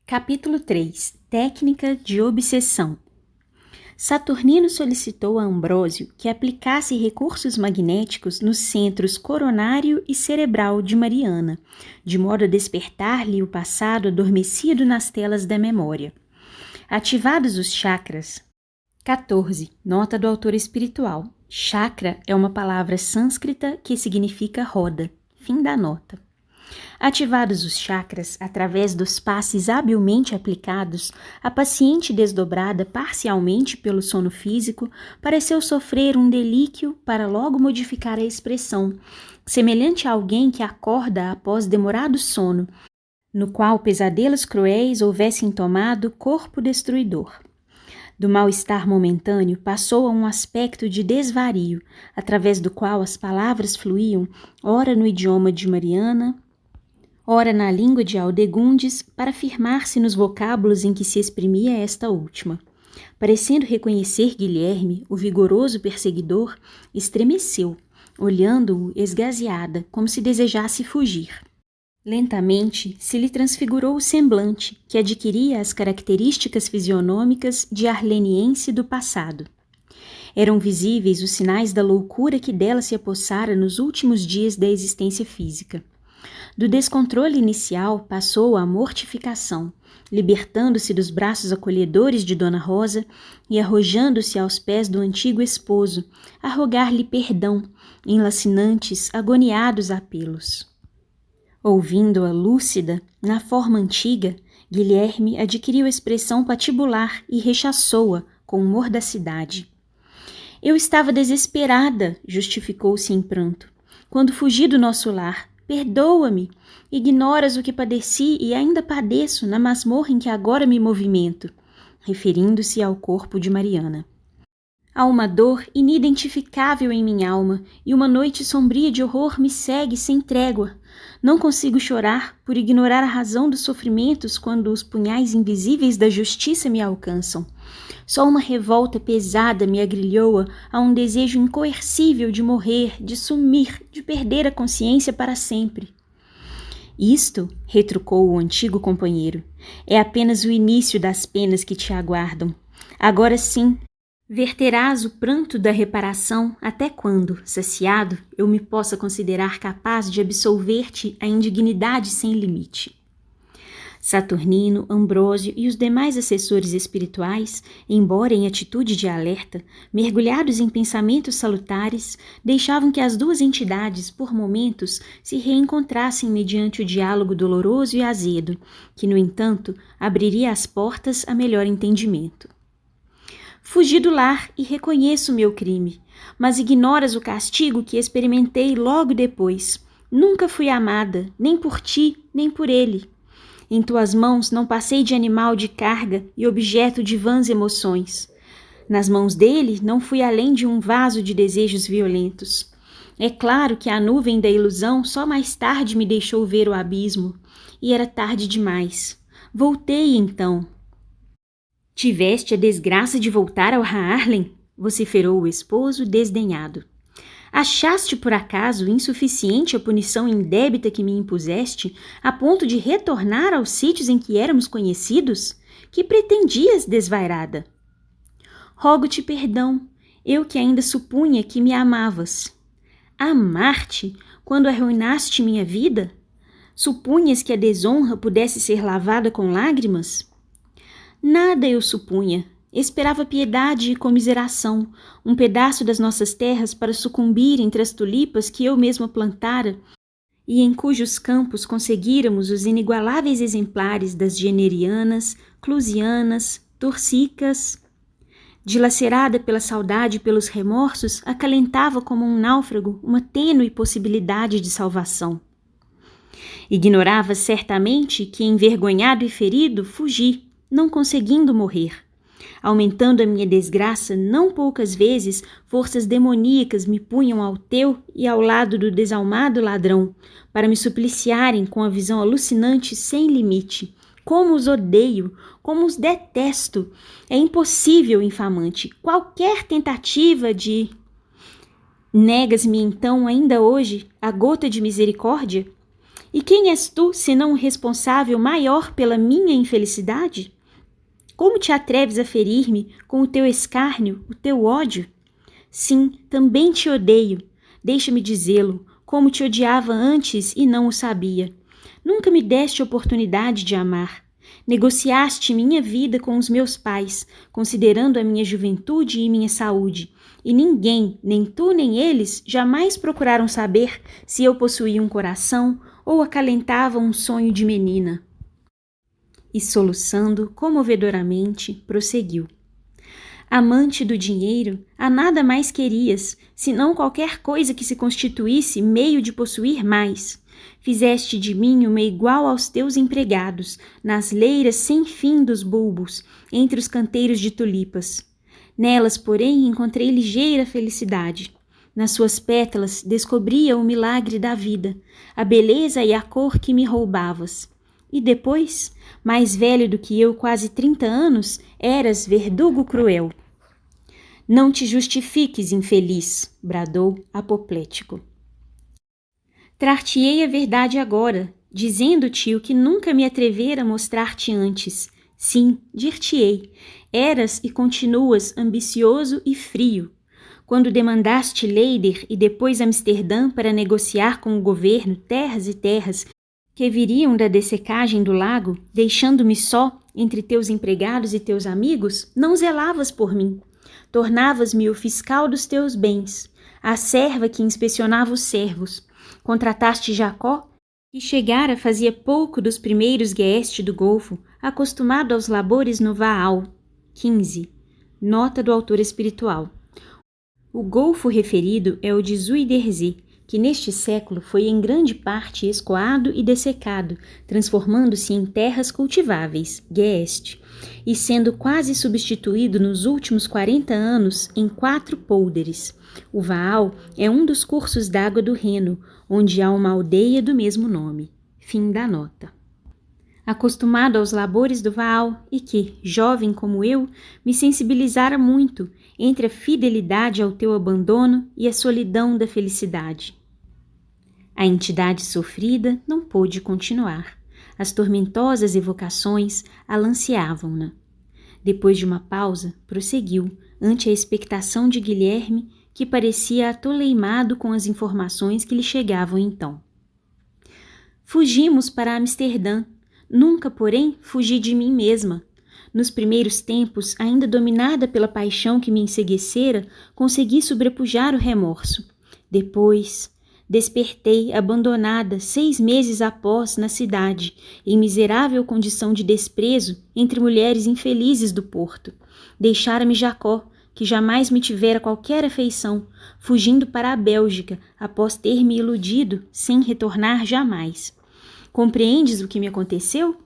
Capítulo 3. Técnica de obsessão. Saturnino solicitou a Ambrósio que aplicasse recursos magnéticos nos centros coronário e cerebral de Mariana, de modo a despertar-lhe o passado adormecido nas telas da memória. Ativados os chakras. 14. Nota do autor espiritual. Chakra é uma palavra sânscrita que significa roda. Fim da nota. Ativados os chakras, através dos passes habilmente aplicados, a paciente desdobrada parcialmente pelo sono físico pareceu sofrer um delíquio para logo modificar a expressão, semelhante a alguém que acorda após demorado sono, no qual pesadelos cruéis houvessem tomado corpo destruidor. Do mal-estar momentâneo passou a um aspecto de desvario, através do qual as palavras fluíam, ora no idioma de Mariana, ora na língua de Aldegundes, para firmar-se nos vocábulos em que se exprimia esta última. Parecendo reconhecer Guilherme, o vigoroso perseguidor, estremeceu, olhando-o esgazeada, como se desejasse fugir. Lentamente se lhe transfigurou o semblante, que adquiria as características fisionômicas de arleniense do passado. Eram visíveis os sinais da loucura que dela se apossara nos últimos dias da existência física. Do descontrole inicial passou à mortificação, libertando-se dos braços acolhedores de Dona Rosa e arrojando-se aos pés do antigo esposo, a rogar-lhe perdão, em lacinantes, agoniados apelos. Ouvindo-a lúcida, na forma antiga, Guilherme adquiriu expressão patibular e rechaçou-a com mordacidade. Eu estava desesperada, justificou-se em pranto, quando fugi do nosso lar. Perdoa-me, ignoras o que padeci e ainda padeço na masmorra em que agora me movimento, referindo-se ao corpo de Mariana. Há uma dor inidentificável em minha alma e uma noite sombria de horror me segue sem trégua. Não consigo chorar por ignorar a razão dos sofrimentos quando os punhais invisíveis da justiça me alcançam. Só uma revolta pesada me agrilhoa a um desejo incoercível de morrer, de sumir, de perder a consciência para sempre. Isto, retrucou o antigo companheiro, é apenas o início das penas que te aguardam. Agora sim, verterás o pranto da reparação até quando, saciado, eu me possa considerar capaz de absolver-te a indignidade sem limite. Saturnino, Ambrósio e os demais assessores espirituais, embora em atitude de alerta, mergulhados em pensamentos salutares, deixavam que as duas entidades, por momentos, se reencontrassem mediante o diálogo doloroso e azedo, que, no entanto, abriria as portas a melhor entendimento. Fugi do lar e reconheço o meu crime, mas ignoras o castigo que experimentei logo depois. Nunca fui amada, nem por ti, nem por ele. Em tuas mãos não passei de animal de carga e objeto de vãs emoções. Nas mãos dele não fui além de um vaso de desejos violentos. É claro que a nuvem da ilusão só mais tarde me deixou ver o abismo, e era tarde demais. Voltei então. Tiveste a desgraça de voltar ao Haarlem? Vociferou o esposo desdenhado. Achaste por acaso insuficiente a punição indébita que me impuseste, a ponto de retornar aos sítios em que éramos conhecidos? Que pretendias, desvairada? Rogo-te perdão, eu que ainda supunha que me amavas. Amar-te, quando arruinaste minha vida? Supunhas que a desonra pudesse ser lavada com lágrimas? Nada eu supunha. Esperava piedade e comiseração, um pedaço das nossas terras para sucumbir entre as tulipas que eu mesma plantara e em cujos campos conseguíramos os inigualáveis exemplares das generianas, clusianas, torsicas. Dilacerada pela saudade e pelos remorsos, acalentava como um náufrago uma tênue possibilidade de salvação. Ignorava certamente que, envergonhado e ferido, fugi, não conseguindo morrer. Aumentando a minha desgraça, não poucas vezes, forças demoníacas me punham ao teu e ao lado do desalmado ladrão, para me supliciarem com a visão alucinante sem limite. Como os odeio, como os detesto. É impossível, infamante, qualquer tentativa de... Negas-me então, ainda hoje, a gota de misericórdia? E quem és tu, senão o responsável maior pela minha infelicidade? Como te atreves a ferir-me com o teu escárnio, o teu ódio? Sim, também te odeio. Deixa-me dizê-lo, como te odiava antes e não o sabia. Nunca me deste oportunidade de amar. Negociaste minha vida com os meus pais, considerando a minha juventude e minha saúde. E ninguém, nem tu nem eles, jamais procuraram saber se eu possuía um coração ou acalentava um sonho de menina. E soluçando comovedoramente, prosseguiu. Amante do dinheiro, a nada mais querias, senão qualquer coisa que se constituísse meio de possuir mais. Fizeste de mim uma igual aos teus empregados, nas leiras sem fim dos bulbos, entre os canteiros de tulipas. Nelas, porém, encontrei ligeira felicidade. Nas suas pétalas descobria o milagre da vida, a beleza e a cor que me roubavas. E depois, mais velho do que eu, quase 30 anos, eras verdugo cruel. Não te justifiques, infeliz, bradou apoplético. Trar-te-ei a verdade agora, dizendo-te o que nunca me atrevera a mostrar-te antes. Sim, dir-te-ei, eras e continuas ambicioso e frio. Quando demandaste Leider e depois Amsterdã para negociar com o governo terras e terras que viriam da dessecagem do lago, deixando-me só entre teus empregados e teus amigos, não zelavas por mim. Tornavas-me o fiscal dos teus bens, a serva que inspecionava os servos. Contrataste Jacó, que chegara fazia pouco dos primeiros gueste do Golfo, acostumado aos labores no Vaal. 15. Nota do autor espiritual. O Golfo referido é o de Zuiderzee, que neste século foi em grande parte escoado e dessecado, transformando-se em terras cultiváveis, Geest, e sendo quase substituído nos últimos 40 anos em 4 pôlderes. O Vaal é um dos cursos d'água do Reno, onde há uma aldeia do mesmo nome. Fim da nota. Acostumado aos labores do Vaal e que, jovem como eu, me sensibilizara muito entre a fidelidade ao teu abandono e a solidão da felicidade. A entidade sofrida não pôde continuar. As tormentosas evocações alanceavam-na. Depois de uma pausa, prosseguiu, ante a expectação de Guilherme, que parecia atoleimado com as informações que lhe chegavam então. Fugimos para Amsterdã. Nunca, porém, fugi de mim mesma. Nos primeiros tempos, ainda dominada pela paixão que me enseguecera, consegui sobrepujar o remorso. Depois, despertei abandonada 6 meses após na cidade, em miserável condição de desprezo entre mulheres infelizes do porto. Deixara-me Jacó, que jamais me tivera qualquer afeição, fugindo para a Bélgica, após ter me iludido, sem retornar jamais. Compreendes o que me aconteceu?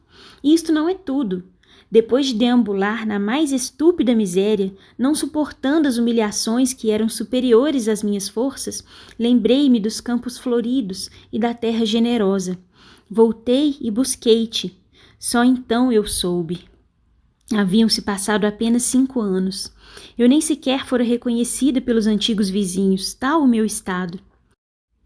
Isto não é tudo. Depois de deambular na mais estúpida miséria, não suportando as humilhações que eram superiores às minhas forças, lembrei-me dos campos floridos e da terra generosa. Voltei e busquei-te. Só então eu soube. Haviam-se passado apenas 5 anos. Eu nem sequer fora reconhecida pelos antigos vizinhos, tal o meu estado.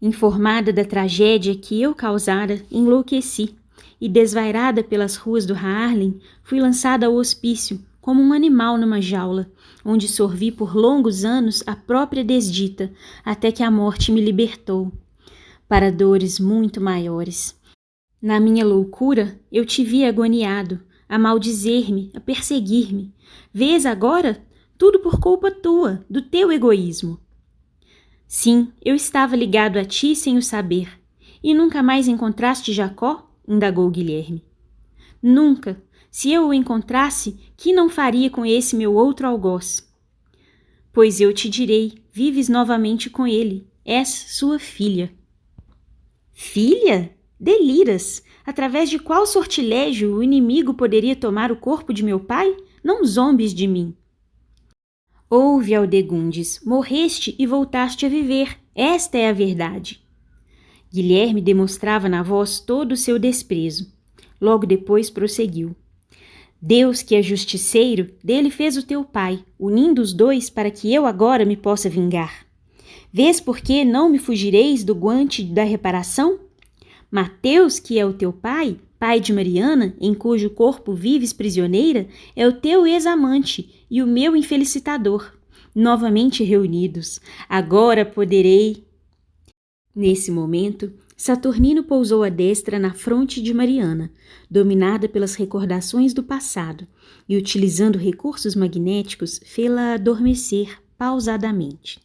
Informada da tragédia que eu causara, enlouqueci, e desvairada pelas ruas do Haarlem, fui lançada ao hospício, como um animal numa jaula, onde sorvi por longos anos a própria desdita, até que a morte me libertou, para dores muito maiores. Na minha loucura, eu te vi agoniado, a maldizer-me, a perseguir-me. Vês agora? Tudo por culpa tua, do teu egoísmo. Sim, eu estava ligado a ti sem o saber. E nunca mais encontraste Jacó? Indagou Guilherme. Nunca. Se eu o encontrasse, que não faria com esse meu outro algoz? Pois eu te direi, vives novamente com ele. És sua filha. Filha? Deliras! Através de qual sortilégio o inimigo poderia tomar o corpo de meu pai? Não zombes de mim. Ouve, Aldegundes, morreste e voltaste a viver. Esta é a verdade. Guilherme demonstrava na voz todo o seu desprezo. Logo depois prosseguiu. Deus, que é justiceiro, dele fez o teu pai, unindo os dois para que eu agora me possa vingar. Vês por que não me fugireis do guante da reparação? Mateus, que é o teu pai, pai de Mariana, em cujo corpo vives prisioneira, é o teu ex-amante e o meu infelicitador. Novamente reunidos, agora poderei... Nesse momento, Saturnino pousou a destra na fronte de Mariana, dominada pelas recordações do passado, e utilizando recursos magnéticos, fê-la adormecer pausadamente.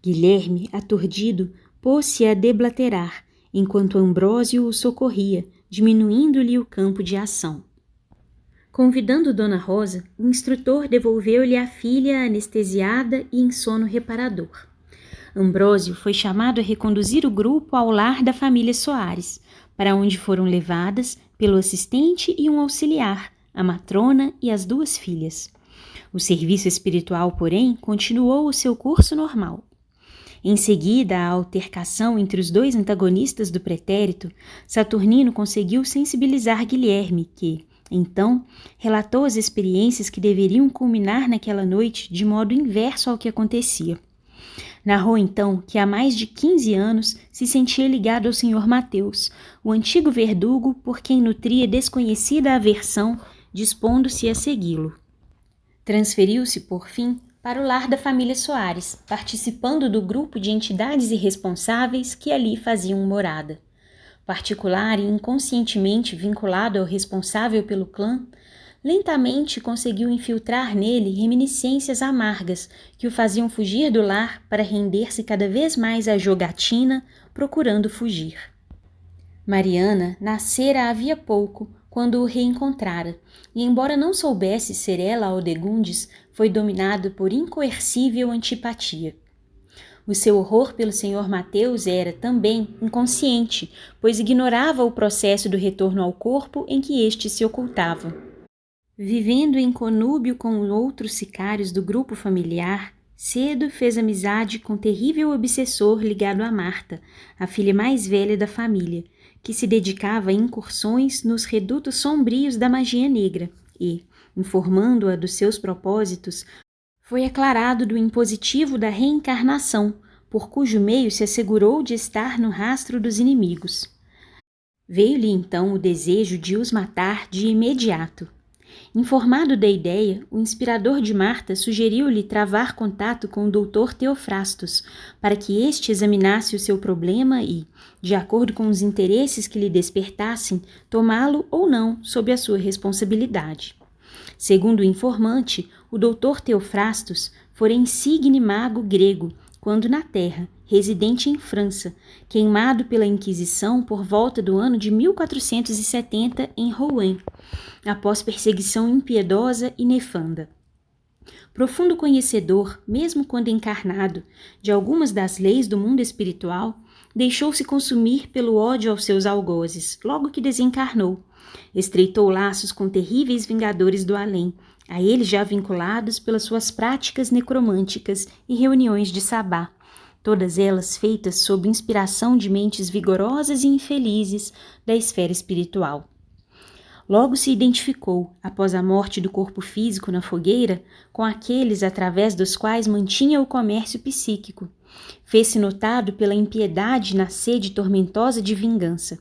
Guilherme, aturdido, pôs-se a deblaterar, enquanto Ambrósio o socorria, diminuindo-lhe o campo de ação. Convidando Dona Rosa, o instrutor devolveu-lhe a filha anestesiada e em sono reparador. Ambrósio foi chamado a reconduzir o grupo ao lar da família Soares, para onde foram levadas pelo assistente e um auxiliar, a matrona e as 2 filhas. O serviço espiritual, porém, continuou o seu curso normal. Em seguida à altercação entre os 2 antagonistas do pretérito, Saturnino conseguiu sensibilizar Guilherme, que, então, relatou as experiências que deveriam culminar naquela noite de modo inverso ao que acontecia. Narrou então que há mais de 15 anos se sentia ligado ao Sr. Mateus, o antigo verdugo por quem nutria desconhecida aversão, dispondo-se a segui-lo. Transferiu-se, por fim, para o lar da família Soares, participando do grupo de entidades irresponsáveis que ali faziam morada. Particular e inconscientemente vinculado ao responsável pelo clã, lentamente conseguiu infiltrar nele reminiscências amargas que o faziam fugir do lar para render-se cada vez mais à jogatina, procurando fugir. Mariana nascera havia pouco, quando o reencontrara, e embora não soubesse ser ela Aldegundes, foi dominado por incoercível antipatia. O seu horror pelo Sr. Mateus era, também, inconsciente, pois ignorava o processo do retorno ao corpo em que este se ocultava. Vivendo em conúbio com outros sicários do grupo familiar, cedo fez amizade com um terrível obsessor ligado a Marta, a filha mais velha da família, que se dedicava a incursões nos redutos sombrios da magia negra e, informando-a dos seus propósitos, foi aclarado do impositivo da reencarnação, por cujo meio se assegurou de estar no rastro dos inimigos. Veio-lhe então o desejo de os matar de imediato. Informado da ideia, o inspirador de Marta sugeriu-lhe travar contato com o Dr. Teofrastos, para que este examinasse o seu problema e, de acordo com os interesses que lhe despertassem, tomá-lo ou não sob a sua responsabilidade. Segundo o informante, o Dr. Teofrastos fora insigne mago grego, quando na Terra, residente em França, queimado pela Inquisição por volta do ano de 1470 em Rouen, após perseguição impiedosa e nefanda. Profundo conhecedor, mesmo quando encarnado, de algumas das leis do mundo espiritual, deixou-se consumir pelo ódio aos seus algozes, logo que desencarnou. Estreitou laços com terríveis vingadores do além, a eles já vinculados pelas suas práticas necromânticas e reuniões de sabá, todas elas feitas sob inspiração de mentes vigorosas e infelizes da esfera espiritual. Logo se identificou, após a morte do corpo físico na fogueira, com aqueles através dos quais mantinha o comércio psíquico. Fez-se notado pela impiedade na sede tormentosa de vingança.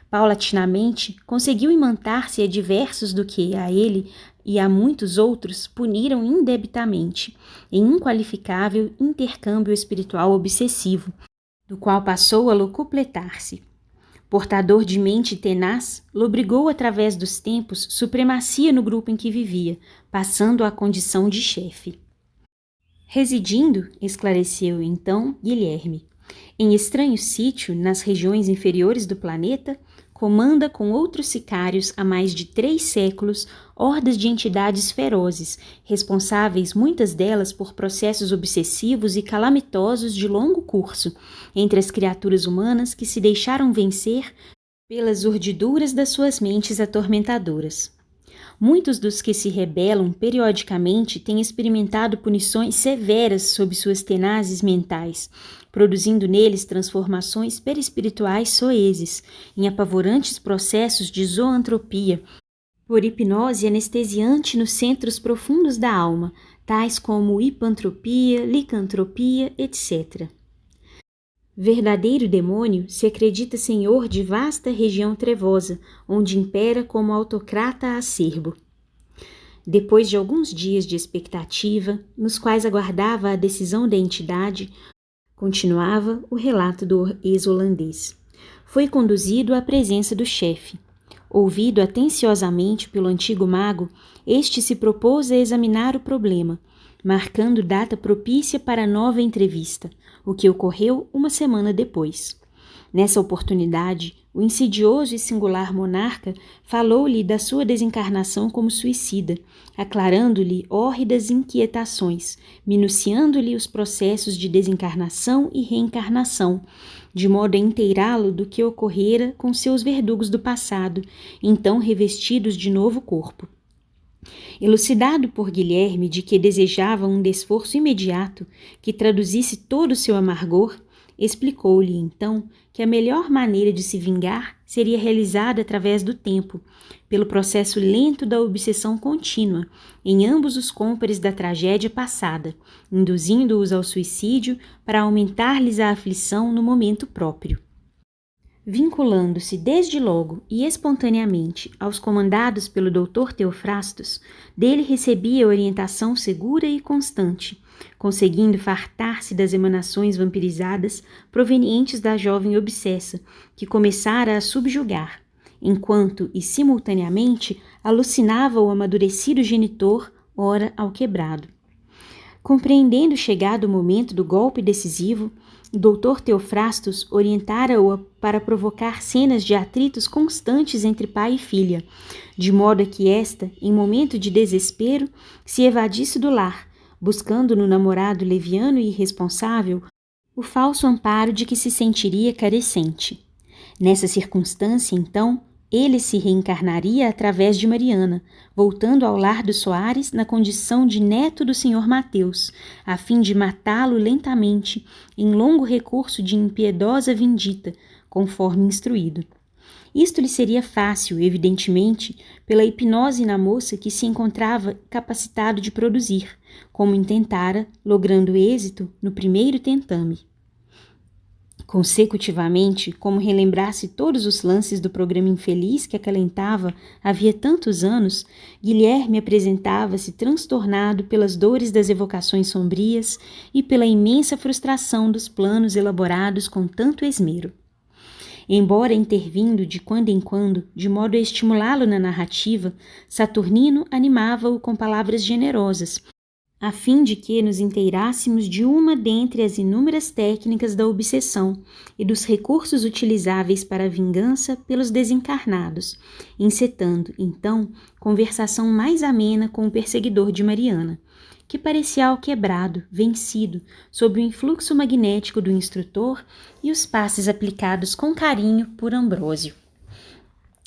Paulatinamente, conseguiu imantar-se a diversos do que, a ele e a muitos outros, puniram indebitamente, em inqualificável intercâmbio espiritual obsessivo, do qual passou a locupletar-se. Portador de mente tenaz, lobrigou através dos tempos supremacia no grupo em que vivia, passando à condição de chefe. Residindo, esclareceu então Guilherme, em estranho sítio nas regiões inferiores do planeta, comanda com outros sicários há mais de 3 séculos hordas de entidades ferozes, responsáveis muitas delas por processos obsessivos e calamitosos de longo curso, entre as criaturas humanas que se deixaram vencer pelas urdiduras das suas mentes atormentadoras. Muitos dos que se rebelam periodicamente têm experimentado punições severas sob suas tenazes mentais, produzindo neles transformações perispirituais soezes, em apavorantes processos de zoantropia, por hipnose anestesiante nos centros profundos da alma, tais como hipantropia, licantropia, etc. Verdadeiro demônio se acredita senhor de vasta região trevosa, onde impera como autocrata acerbo. Depois de alguns dias de expectativa, nos quais aguardava a decisão da entidade, continuava o relato do ex-holandês. Foi conduzido à presença do chefe. Ouvido atenciosamente pelo antigo mago, este se propôs a examinar o problema, marcando data propícia para a nova entrevista, o que ocorreu uma semana depois. Nessa oportunidade, o insidioso e singular monarca falou-lhe da sua desencarnação como suicida, aclarando-lhe hórridas inquietações, minuciando-lhe os processos de desencarnação e reencarnação, de modo a inteirá-lo do que ocorrera com seus verdugos do passado, então revestidos de novo corpo. Elucidado por Guilherme de que desejava um desforço imediato que traduzisse todo o seu amargor, explicou-lhe, então, que a melhor maneira de se vingar seria realizada através do tempo, pelo processo lento da obsessão contínua, em ambos os cômpares da tragédia passada, induzindo-os ao suicídio para aumentar-lhes a aflição no momento próprio. Vinculando-se desde logo e espontaneamente aos comandados pelo Dr. Teofrastos, dele recebia orientação segura e constante, conseguindo fartar-se das emanações vampirizadas provenientes da jovem obsessa, que começara a subjugar, enquanto e simultaneamente alucinava o amadurecido genitor, ora ao quebrado. Compreendendo chegado o momento do golpe decisivo, o Dr. Teofrastos orientara-o para provocar cenas de atritos constantes entre pai e filha, de modo a que esta, em momento de desespero, se evadisse do lar, buscando no namorado leviano e irresponsável o falso amparo de que se sentiria carecente. Nessa circunstância, então, ele se reencarnaria através de Mariana, voltando ao lar dos Soares na condição de neto do Sr. Mateus, a fim de matá-lo lentamente, em longo recurso de impiedosa vindita, conforme instruído. Isto lhe seria fácil, evidentemente, pela hipnose na moça que se encontrava capacitado de produzir, como intentara, logrando êxito no primeiro tentame. Consecutivamente, como relembrasse todos os lances do programa infeliz que acalentava havia tantos anos, Guilherme apresentava-se transtornado pelas dores das evocações sombrias e pela imensa frustração dos planos elaborados com tanto esmero. Embora intervindo de quando em quando, de modo a estimulá-lo na narrativa, Saturnino animava-o com palavras generosas, a fim de que nos inteirássemos de uma dentre as inúmeras técnicas da obsessão e dos recursos utilizáveis para a vingança pelos desencarnados, encetando, então, conversação mais amena com o perseguidor de Mariana, que parecia alquebrado, vencido, sob o influxo magnético do instrutor e os passes aplicados com carinho por Ambrósio.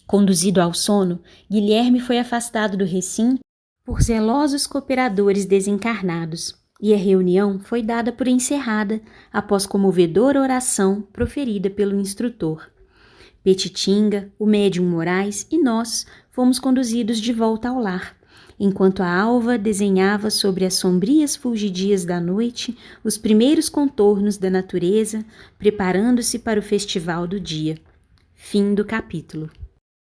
Conduzido ao sono, Guilherme foi afastado do recinto por zelosos cooperadores desencarnados, e a reunião foi dada por encerrada após comovedora oração proferida pelo instrutor. Petitinga, o médium Moraes e nós fomos conduzidos de volta ao lar, enquanto a alva desenhava sobre as sombrias fulgidias da noite os primeiros contornos da natureza, preparando-se para o festival do dia. Fim do capítulo.